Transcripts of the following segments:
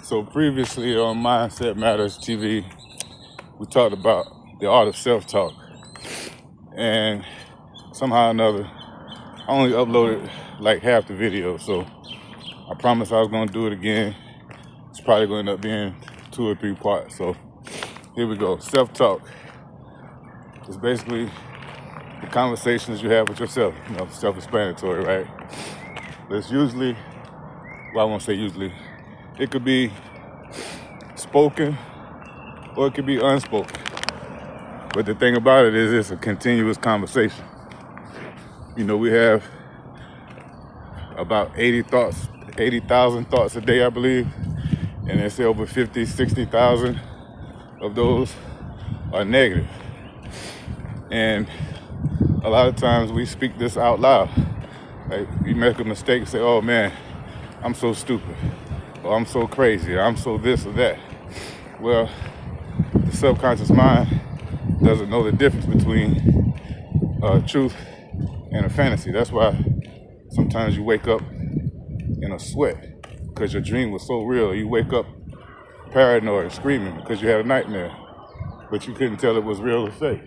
So previously on Mindset Matters TV, we talked about the art of self-talk. And somehow or another, I only uploaded like half the video. So I promised I was going to do it again. It's probably going to end up being 2 or 3 parts. So here we go. Self-talk is basically the conversations you have with yourself. You know, self-explanatory, right? But it's usually, well, I won't say usually, it could be spoken or it could be unspoken. But the thing about it is it's a continuous conversation. You know, we have about 80,000 thoughts a day, I believe. And they say over 50, 60,000 of those are negative. And a lot of times we speak this out loud. Like, we make a mistake and say, oh man, I'm so stupid, or I'm so crazy, or I'm so this or that. Well, the subconscious mind doesn't know the difference between truth and a fantasy. That's why sometimes you wake up in a sweat because your dream was so real. You wake up paranoid, screaming because you had a nightmare, but you couldn't tell it was real or fake.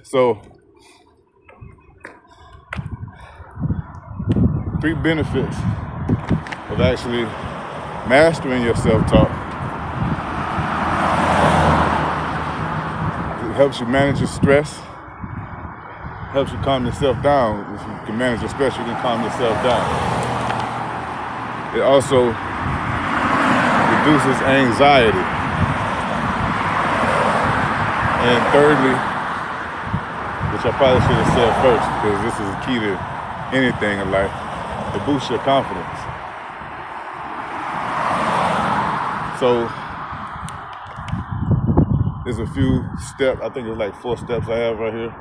So, 3 benefits of actually mastering your self-talk. It helps you manage your stress, helps you calm yourself down. If you can manage your stress, you can calm yourself down. It also reduces anxiety. And thirdly, which I probably should have said first, because this is the key to anything in life, to boost your confidence. So there's a few steps. I think there's like 4 steps I have right here.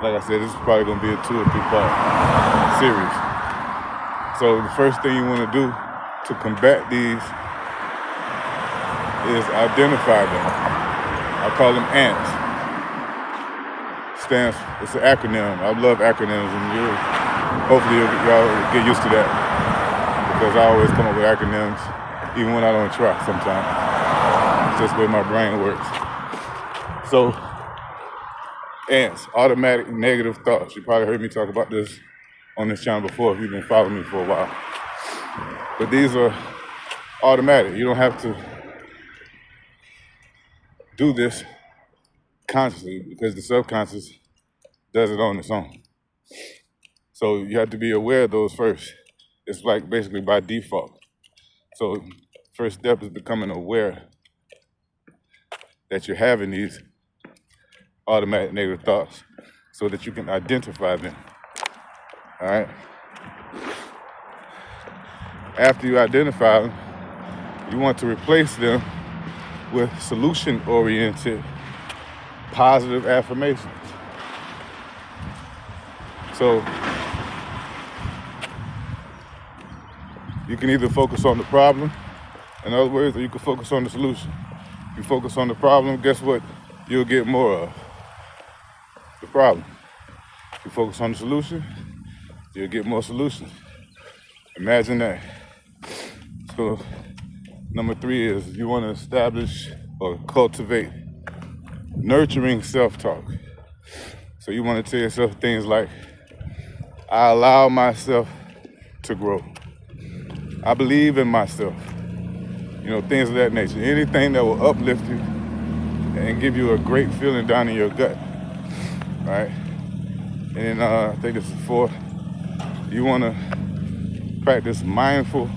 Like I said, this is probably going to be a 2 or 3 part series. So the first thing you want to do to combat these is identify them. I call them ANTs. It's an acronym. I love acronyms, and hopefully y'all get used to that, because I always come up with acronyms, even when I don't try sometimes. It's just the way my brain works. So, ANTs, automatic negative thoughts. You probably heard me talk about this on this channel before if you've been following me for a while. But these are automatic. You don't have to do this consciously, because the subconscious does it on its own. So you have to be aware of those first. It's like basically by default. So first step is becoming aware that you're having these automatic negative thoughts so that you can identify them. All right? After you identify them, you want to replace them with solution-oriented positive affirmations. So you can either focus on the problem, in other words, or you can focus on the solution. If you focus on the problem, guess what you'll get more of? The problem. If you focus on the solution, you'll get more solutions. Imagine that. So number 3 is you want to establish or cultivate nurturing self-talk. So you want to tell yourself things like, I allow myself to grow. I believe in myself. You know, things of that nature. Anything that will uplift you and give you a great feeling down in your gut. All right? And I think this is 4. You want to practice mindful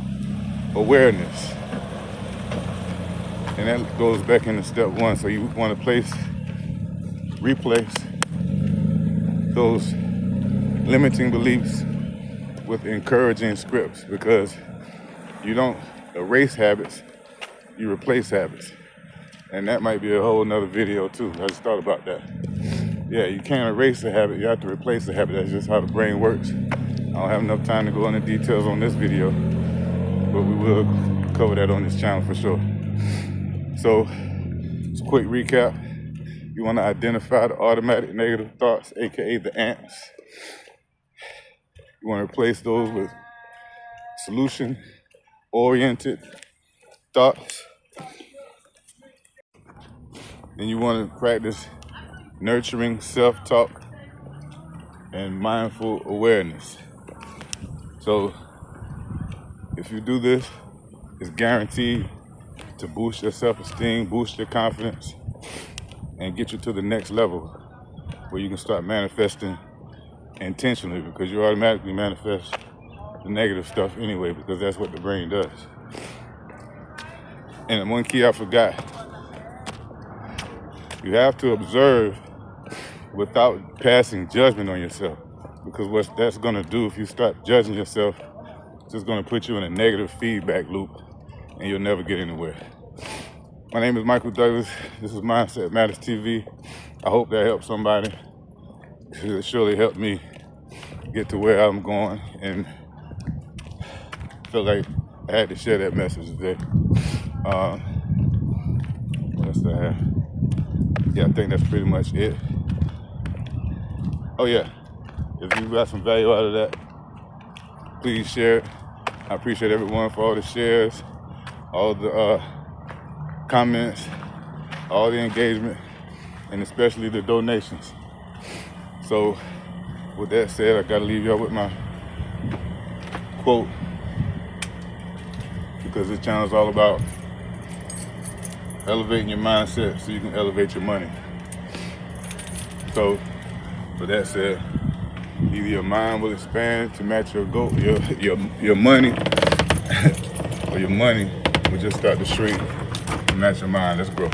awareness. And that goes back into step 1. So you want to replace those limiting beliefs with encouraging scripts, because you don't erase habits, you replace habits. And that might be a whole nother video too. I just thought about that. Yeah, you can't erase a habit, you have to replace the habit. That's just how the brain works. I don't have enough time to go into details on this video, but we will cover that on this channel for sure. So, just a quick recap. You want to identify the automatic negative thoughts, aka the ANTs. You want to replace those with solution oriented thoughts. Then you want to practice nurturing self-talk and mindful awareness. So if you do this, it's guaranteed to boost your self-esteem, boost your confidence, and get you to the next level where you can start manifesting intentionally, because you automatically manifest the negative stuff anyway, because that's what the brain does. And one key I forgot, you have to observe without passing judgment on yourself, because what that's gonna do, if you start judging yourself, it's just gonna put you in a negative feedback loop and you'll never get anywhere. My name is Michael Douglas. This is Mindset Matters TV. I hope that helps somebody. It surely helped me get to where I'm going, and feel like I had to share that message today. What else do I have? Yeah, I think that's pretty much it. Oh yeah, if you got some value out of that, please share it. I appreciate everyone for all the shares, all the comments, all the engagement, and especially the donations. So with that said, I gotta leave y'all with my quote, because this channel is all about elevating your mindset so you can elevate your money. So with that said, either your mind will expand to match your goal, your money, or your money will just start to shrink to match your mind. Let's grow.